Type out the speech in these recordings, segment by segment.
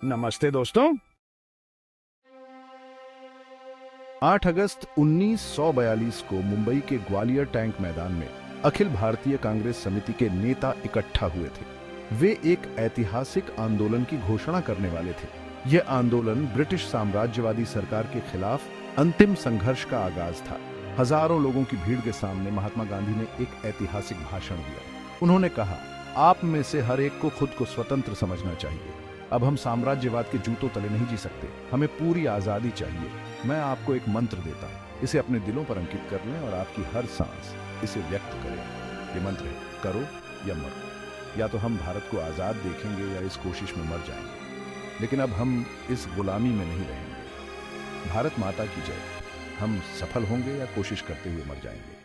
नमस्ते दोस्तों। 8 अगस्त 1942 को मुंबई के ग्वालियर टैंक मैदान में अखिल भारतीय कांग्रेस समिति के नेता इकट्ठा हुए थे। वे एक ऐतिहासिक आंदोलन की घोषणा करने वाले थे। यह आंदोलन ब्रिटिश साम्राज्यवादी सरकार के खिलाफ अंतिम संघर्ष का आगाज था। हजारों लोगों की भीड़ के सामने महात्मा गांधी ने एक ऐतिहासिक भाषण दिया। उन्होंने कहा, आप में से हर एक को खुद को स्वतंत्र समझना चाहिए। अब हम साम्राज्यवाद के जूतों तले नहीं जी सकते। हमें पूरी आजादी चाहिए। मैं आपको एक मंत्र देता हूं, इसे अपने दिलों पर अंकित कर लें और आपकी हर सांस इसे व्यक्त करें। ये मंत्र है, करो या मरो। या तो हम भारत को आजाद देखेंगे या इस कोशिश में मर जाएंगे, लेकिन अब हम इस गुलामी में नहीं रहेंगे। भारत माता की जय। हम सफल होंगे या कोशिश करते हुए मर जाएंगे।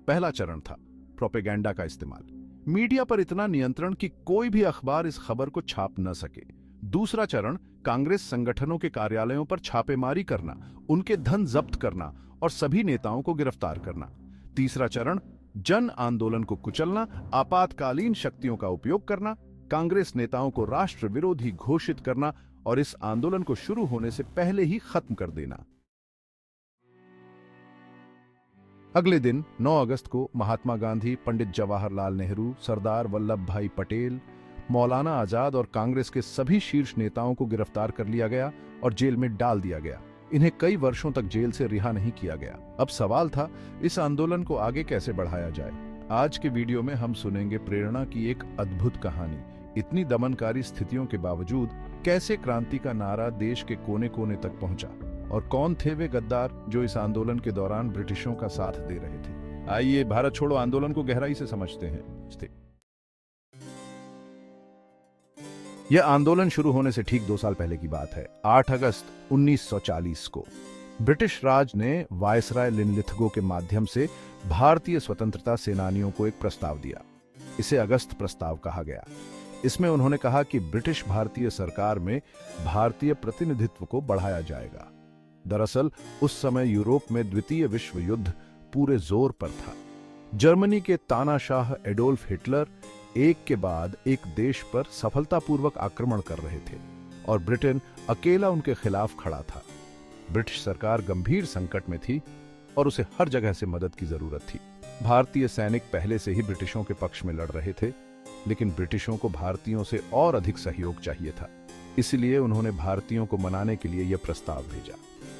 पहला चरण था प्रोपेगेंडा का इस्तेमाल। मीडिया पर इतना नियंत्रण कि कोई भी अखबार इस खबर को छाप न सके। दूसरा चरण कांग्रेस संगठनों के कार्यालयों पर छापेमारी करना, उनके धन जब्त करना और सभी नेताओं को गिरफ्तार करना। तीसरा चरण जन आंदोलन को कुचलना, आपातकालीन शक्तियों का उपयोग करना, कांग्रेस नेताओं को राष्ट्र विरोधी घोषित करना और इस आंदोलन को शुरू होने से पहले ही खत्म कर देना। अगले दिन 9 अगस्त को महात्मा गांधी, पंडित जवाहरलाल नेहरू, सरदार वल्लभ भाई पटेल, मौलाना आजाद और कांग्रेस के सभी शीर्ष नेताओं को गिरफ्तार कर लिया गया और जेल में डाल दिया गया। इन्हें कई वर्षों तक जेल से रिहा नहीं किया गया। अब सवाल था, इस आंदोलन को आगे कैसे बढ़ाया जाए। आज के वीडियो में हम सुनेंगे प्रेरणा की एक अद्भुत कहानी। इतनी दमनकारी स्थितियों के बावजूद कैसे क्रांति का नारा देश के कोने कोने तक पहुंचा और कौन थे वे गद्दार जो इस आंदोलन के दौरान ब्रिटिशों का साथ दे रहे थे। आइए भारत छोड़ो आंदोलन को गहराई से समझते हैं। यह आंदोलन शुरू होने से ठीक 2 साल पहले की बात है। 8 अगस्त 1940 को ब्रिटिश राज ने वायसराय लिनलिथगो के माध्यम से भारतीय स्वतंत्रता सेनानियों को एक प्रस्ताव दिया। इसे अगस्त प्रस्ताव कहा गया। इसमें उन्होंने कहा कि ब्रिटिश भारतीय सरकार में भारतीय प्रतिनिधित्व को बढ़ाया जाएगा। दरअसल उस समय यूरोप में द्वितीय विश्व युद्ध पूरे जोर पर था। जर्मनी के तानाशाह एडोल्फ हिटलर एक के बाद एक देश पर सफलतापूर्वक आक्रमण कर रहे थे और ब्रिटेन अकेला उनके खिलाफ खड़ा था। ब्रिटिश सरकार गंभीर संकट में थी और उसे हर जगह से मदद की जरूरत थी। भारतीय सैनिक पहले से ही ब्रिटिशों के पक्ष में लड़ रहे थे, लेकिन ब्रिटिशों को भारतीयों से और अधिक सहयोग चाहिए था। इसलिए उन्होंने भारतीयों को मनाने के लिए यह प्रस्ताव भेजा।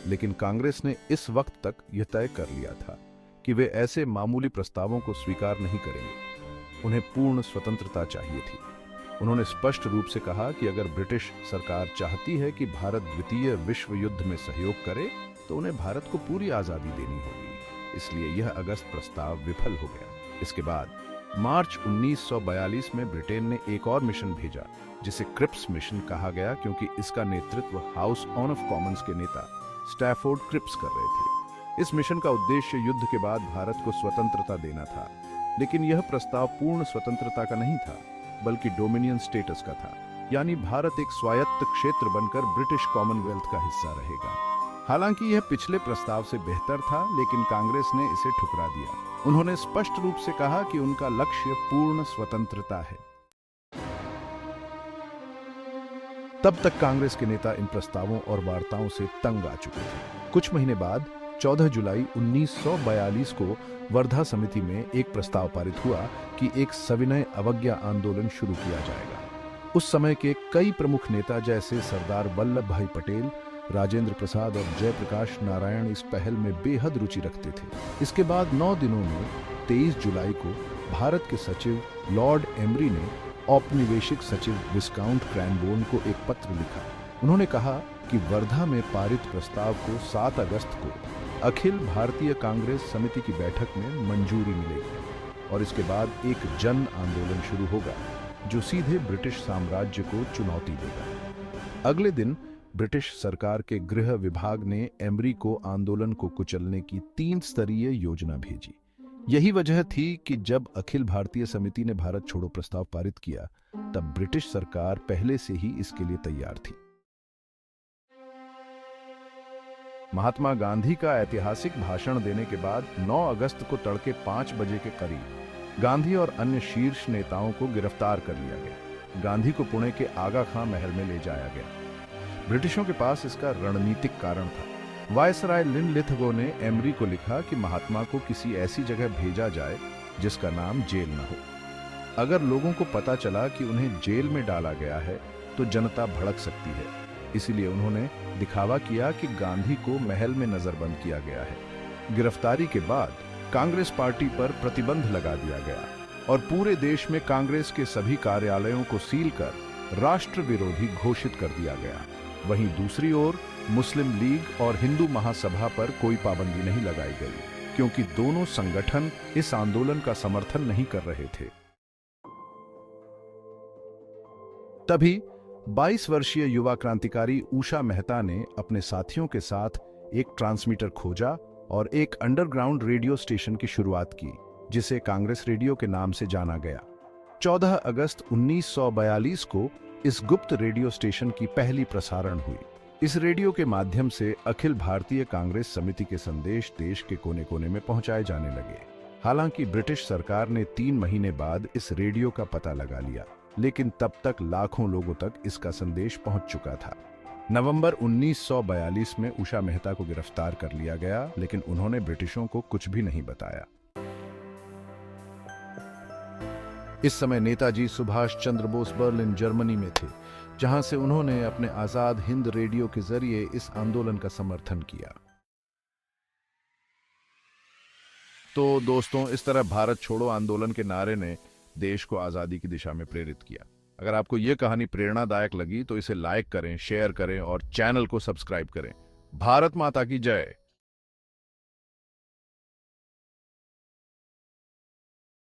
लेकिन कांग्रेस ने इस वक्त तक यह तय कर लिया था कि वे ऐसे मामूली प्रस्तावों को स्वीकार नहीं करेंगे। उन्हें पूर्ण स्वतंत्रता चाहिए थी। उन्होंने स्पष्ट रूप से कहा कि अगर ब्रिटिश सरकार चाहती है कि भारत द्वितीय विश्व युद्ध में सहयोग करे, तो उन्हें भारत को पूरी आजादी देनी होगी। इसलिए यह अगस्त प्रस्ताव विफल हो गया। इसके बाद मार्च 1942 में ब्रिटेन ने एक और मिशन भेजा, जिसे क्रिप्स मिशन कहा गया, क्योंकि इसका नेतृत्व हाउस ऑफ कॉमन्स के नेता स्टैफोर्ड क्रिप्स कर रहे थे। इस मिशन का उद्देश्य युद्ध के बाद भारत को स्वतंत्रता देना था, लेकिन यह प्रस्ताव पूर्ण स्वतंत्रता का नहीं था, बल्कि डोमिनियन स्टेटस का था, यानी भारत एक स्वायत्त क्षेत्र बनकर ब्रिटिश कॉमनवेल्थ का हिस्सा रहेगा। हालांकि यह पिछले प्रस्ताव से बेहतर था, लेकिन कांग्रेस ने इसे ठुकरा दिया। उन्होंने स्पष्ट रूप से कहा कि उनका लक्ष्य पूर्ण स्वतंत्रता है। तब तक कांग्रेस के नेता इन प्रस्तावों और वार्ताओं से तंग आ चुके थे। कुछ महीने बाद 14 जुलाई 1942 को वर्धा समिति में एक प्रस्ताव पारित हुआ कि एक सविनय अवज्ञा आंदोलन शुरू किया जाएगा। उस समय के कई प्रमुख नेता जैसे सरदार वल्लभ भाई पटेल, राजेंद्र प्रसाद और जयप्रकाश नारायण इस पहल में बेहद रुचि रखते थे। इसके बाद 9 दिनों में 23 जुलाई को भारत के सचिव लॉर्ड एमरी ने औपनिवेशिक सचिव विस्काउंट क्रैनबोर्न को एक पत्र लिखा। उन्होंने कहा कि वर्धा में पारित प्रस्ताव को 7 अगस्त को अखिल भारतीय कांग्रेस समिति की बैठक में मंजूरी मिलेगी और इसके बाद एक जन आंदोलन शुरू होगा जो सीधे ब्रिटिश साम्राज्य को चुनौती देगा। अगले दिन ब्रिटिश सरकार के गृह विभाग ने एमरी को आंदोलन को कुचलने की 3 स्तरीय योजना भेजी। यही वजह थी कि जब अखिल भारतीय समिति ने भारत छोड़ो प्रस्ताव पारित किया, तब ब्रिटिश सरकार पहले से ही इसके लिए तैयार थी। महात्मा गांधी का ऐतिहासिक भाषण देने के बाद 9 अगस्त को तड़के 5 बजे के करीब गांधी और अन्य शीर्ष नेताओं को गिरफ्तार कर लिया गया। गांधी को पुणे के आगा खां महल में ले जाया गया। ब्रिटिशों के पास इसका रणनीतिक कारण था। वायसराय लिनलिथगो ने एमरी को लिखा कि महात्मा को किसी ऐसी जगह भेजा जाए जिसका नाम जेल न हो। अगर लोगों को पता चला कि उन्हें जेल में डाला गया है तो जनता भड़क सकती है, इसीलिए उन्होंने दिखावा किया कि गांधी को महल में नजरबंद किया गया है। गिरफ्तारी के बाद कांग्रेस पार्टी पर प्रतिबंध लगा दिया गया और पूरे देश में कांग्रेस के सभी कार्यालयों को सील कर राष्ट्र विरोधी घोषित कर दिया गया। वहीं दूसरी ओर मुस्लिम लीग और हिंदू महासभा पर कोई पाबंदी नहीं लगाई गई, क्योंकि दोनों संगठन इस आंदोलन का समर्थन नहीं कर रहे थे। तभी 22 वर्षीय युवा क्रांतिकारी उषा मेहता ने अपने साथियों के साथ एक ट्रांसमीटर खोजा और एक अंडरग्राउंड रेडियो स्टेशन की शुरुआत की, जिसे कांग्रेस रेडियो के नाम से जाना गया। 14 अगस्त 1942 को इस गुप्त रेडियो स्टेशन की पहली प्रसारण हुई। इस रेडियो के माध्यम से अखिल भारतीय कांग्रेस समिति के संदेश देश के कोने कोने में पहुंचाए जाने लगे। हालांकि ब्रिटिश सरकार ने 3 महीने बाद इस रेडियो का पता लगा लिया, लेकिन तब तक लाखों लोगों तक इसका संदेश पहुंच चुका था। नवंबर 1942 में उषा मेहता को गिरफ्तार कर लिया गया, लेकिन उन्होंने ब्रिटिशों को कुछ भी नहीं बताया। इस समय नेताजी सुभाष चंद्र बोस बर्लिन जर्मनी में थे, जहां से उन्होंने अपने आजाद हिंद रेडियो के जरिए इस आंदोलन का समर्थन किया। तो दोस्तों, इस तरह भारत छोड़ो आंदोलन के नारे ने देश को आजादी की दिशा में प्रेरित किया। अगर आपको यह कहानी प्रेरणादायक लगी तो इसे लाइक करें, शेयर करें और चैनल को सब्सक्राइब करें। भारत माता की जय।